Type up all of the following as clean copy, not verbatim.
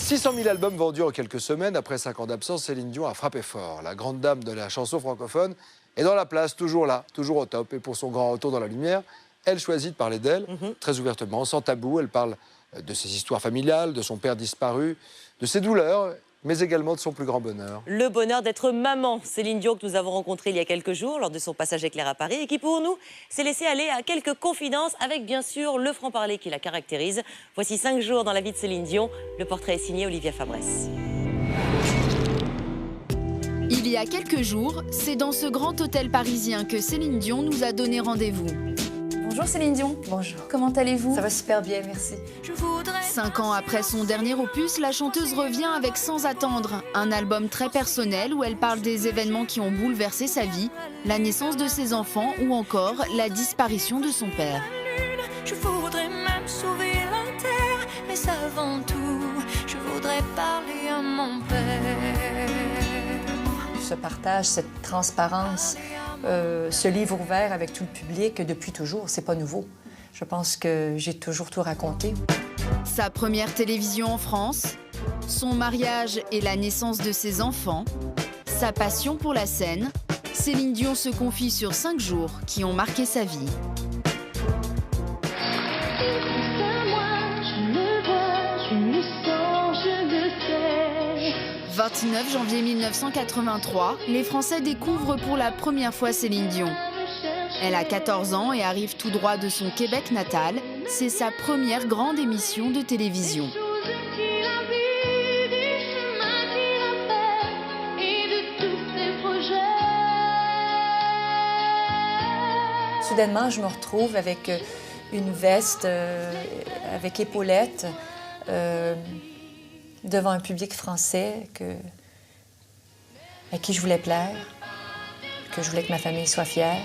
600 000 albums vendus en quelques semaines. Après 5 ans d'absence, Céline Dion a frappé fort. La grande dame de la chanson francophone est dans la place, toujours là, toujours au top. Et pour son grand retour dans la lumière, elle choisit de parler d'elle, très ouvertement, sans tabou. Elle parle de ses histoires familiales, de son père disparu, de ses douleurs, mais également de son plus grand bonheur. Le bonheur d'être maman. Céline Dion, que nous avons rencontrée il y a quelques jours lors de son passage éclair à Paris et qui, pour nous, s'est laissée aller à quelques confidences avec, bien sûr, le franc-parler qui la caractérise. Voici 5 jours dans la vie de Céline Dion. Le portrait est signé Olivia Fabrès. Il y a quelques jours, c'est dans ce grand hôtel parisien que Céline Dion nous a donné rendez-vous. Bonjour Céline Dion. Bonjour. Comment allez-vous? Ça va super bien, merci. 5 ans après son dernier opus, la chanteuse revient avec Sans attendre, un album très personnel où elle parle des événements qui ont bouleversé sa vie, la naissance de ses enfants ou encore la disparition de son père. Je voudrais même sauver la terre, mais avant tout, je voudrais parler à mon père. Ce partage, cette transparence, ce livre ouvert avec tout le public depuis toujours, c'est pas nouveau. Je pense que j'ai toujours tout raconté. Sa première télévision en France, son mariage et la naissance de ses enfants, sa passion pour la scène, Céline Dion se confie sur 5 jours qui ont marqué sa vie. 29 janvier 1983, les Français découvrent pour la première fois Céline Dion. Elle a 14 ans et arrive tout droit de son Québec natal. C'est sa première grande émission de télévision. Soudainement, je me retrouve avec une veste, avec épaulettes, devant un public français à qui je voulais plaire, que je voulais que ma famille soit fière.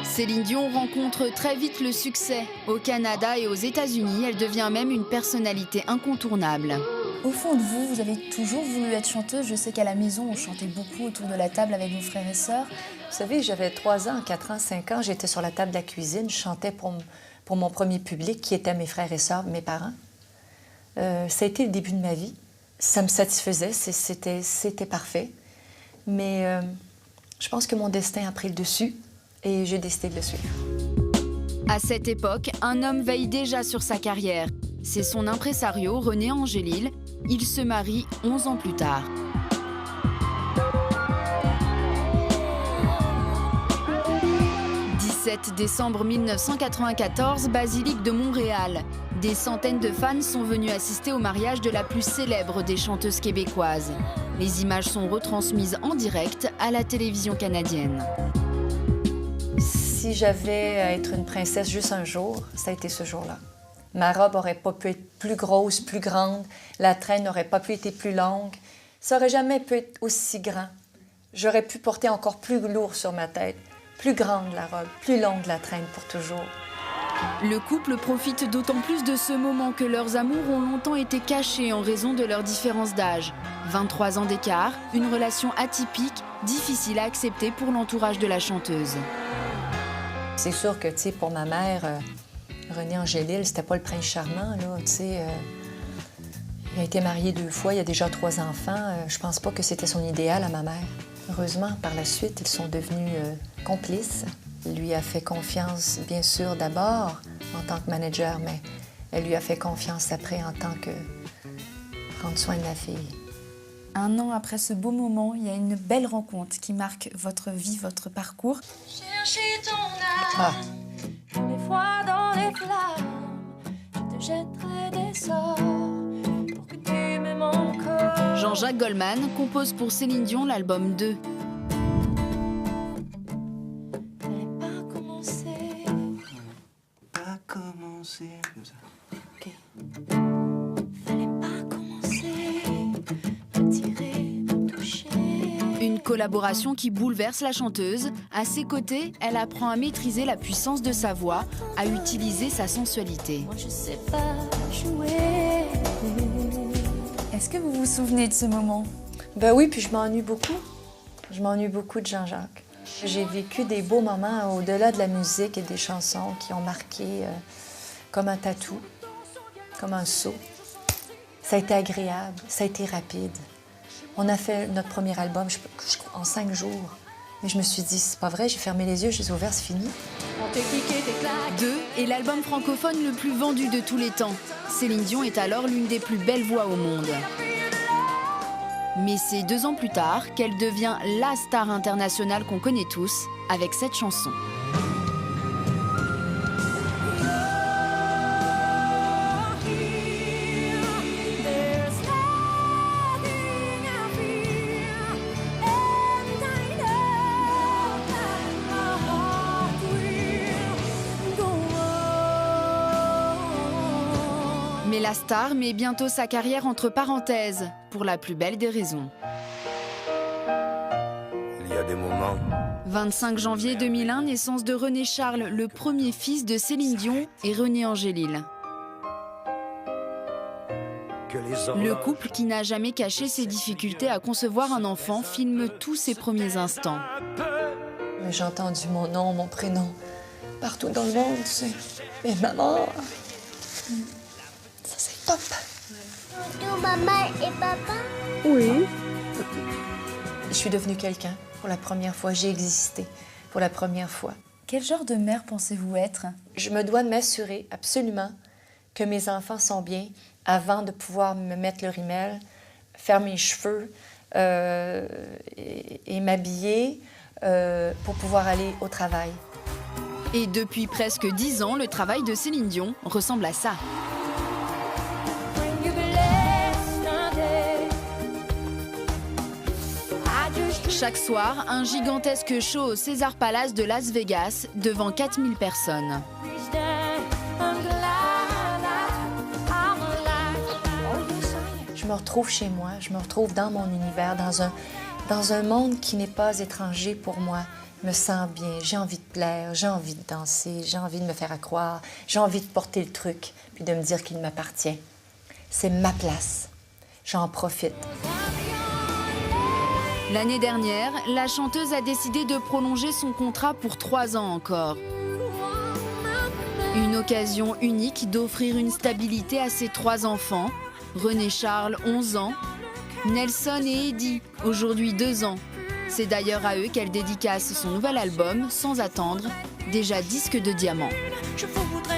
Céline Dion rencontre très vite le succès. Au Canada et aux États-Unis, elle devient même une personnalité incontournable. Au fond de vous, vous avez toujours voulu être chanteuse. Je sais qu'à la maison, on chantait beaucoup autour de la table avec vos frères et sœurs. Vous savez, j'avais 3 ans, 4 ans, 5 ans, j'étais sur la table de la cuisine, je chantais pour mon premier public, qui étaient mes frères et sœurs, mes parents. Ça a été le début de ma vie. Ça me satisfaisait, c'était parfait. Mais je pense que mon destin a pris le dessus et j'ai décidé de le suivre. À cette époque, un homme veille déjà sur sa carrière. C'est son impresario, René Angélil. Il se marie 11 ans plus tard. « 17 décembre 1994, basilique de Montréal. Des centaines de fans sont venus assister au mariage de la plus célèbre des chanteuses québécoises. Les images sont retransmises en direct à la télévision canadienne. Si j'avais à être une princesse juste un jour, ça a été ce jour-là. Ma robe n'aurait pas pu être plus grosse, plus grande. La traîne n'aurait pas pu être plus longue. Ça n'aurait jamais pu être aussi grand. J'aurais pu porter encore plus lourd sur ma tête. Plus grande la robe, plus longue la traîne pour toujours. Le couple profite d'autant plus de ce moment que leurs amours ont longtemps été cachés en raison de leur différence d'âge. 23 ans d'écart, une relation atypique, difficile à accepter pour l'entourage de la chanteuse. C'est sûr que, tu sais, pour ma mère, René Angélil, c'était pas le prince charmant, là, tu sais. Il a été marié 2 fois, il a déjà 3 enfants. Je pense pas que c'était son idéal à ma mère. Heureusement, par la suite, ils sont devenus complices. Il lui a fait confiance, bien sûr, d'abord en tant que manager, mais elle lui a fait confiance après en tant que prendre soin de la fille. 1 an après ce beau moment, il y a une belle rencontre qui marque votre vie, votre parcours. Chercher ton âme, les fois dans les flammes, je te jetterai des sorts pour que tu m'aimes encore. Jean-Jacques Goldman compose pour Céline Dion l'album 2. Fallait pas commencer. Pas commencer comme ça. Ok. Fallait pas commencer. Me tirer, me toucher. Une collaboration qui bouleverse la chanteuse. À ses côtés, elle apprend à maîtriser la puissance de sa voix, à utiliser sa sensualité. Moi je sais pas jouer. Est-ce que vous vous souvenez de ce moment? Ben oui, puis je m'ennuie beaucoup. Je m'ennuie beaucoup de Jean-Jacques. J'ai vécu des beaux moments au-delà de la musique et des chansons qui ont marqué comme un tatou, comme un saut. Ça a été agréable, ça a été rapide. On a fait notre premier album en 5 jours. Mais je me suis dit, c'est pas vrai, j'ai fermé les yeux, je les ai ouverts, c'est fini. 2 est l'album francophone le plus vendu de tous les temps. Céline Dion est alors l'une des plus belles voix au monde. Mais c'est 2 ans plus tard qu'elle devient la star internationale qu'on connaît tous avec cette chanson. Mais la star met bientôt sa carrière entre parenthèses, pour la plus belle des raisons. Il y a des moments. 25 janvier 2001, naissance de René Charles, le premier fils de Céline Dion et René Angélil. Le couple, qui n'a jamais caché ses difficultés à concevoir un enfant, filme tous ses premiers instants. J'ai entendu mon nom, mon prénom, partout dans le monde, tu sais. Mais maman, ça c'est top. Maman et papa. Oui. Je suis devenue quelqu'un pour la première fois, j'ai existé pour la première fois. Quel genre de mère pensez-vous être? Je me dois de m'assurer absolument que mes enfants sont bien avant de pouvoir me mettre le rímel, faire mes cheveux et m'habiller pour pouvoir aller au travail. Et depuis presque 10 ans, le travail de Céline Dion ressemble à ça. Chaque soir, un gigantesque show au César Palace de Las Vegas devant 4000 personnes. Je me retrouve chez moi, je me retrouve dans mon univers, dans un monde qui n'est pas étranger pour moi. Je me sens bien, j'ai envie de plaire, j'ai envie de danser, j'ai envie de me faire accroire, j'ai envie de porter le truc, puis de me dire qu'il m'appartient. C'est ma place, j'en profite. L'année dernière, la chanteuse a décidé de prolonger son contrat pour 3 ans encore. Une occasion unique d'offrir une stabilité à ses 3 enfants. René Charles, 11 ans. Nelson et Eddie, aujourd'hui 2 ans. C'est d'ailleurs à eux qu'elle dédicace son nouvel album, Sans attendre, déjà disque de diamant. Je voudrais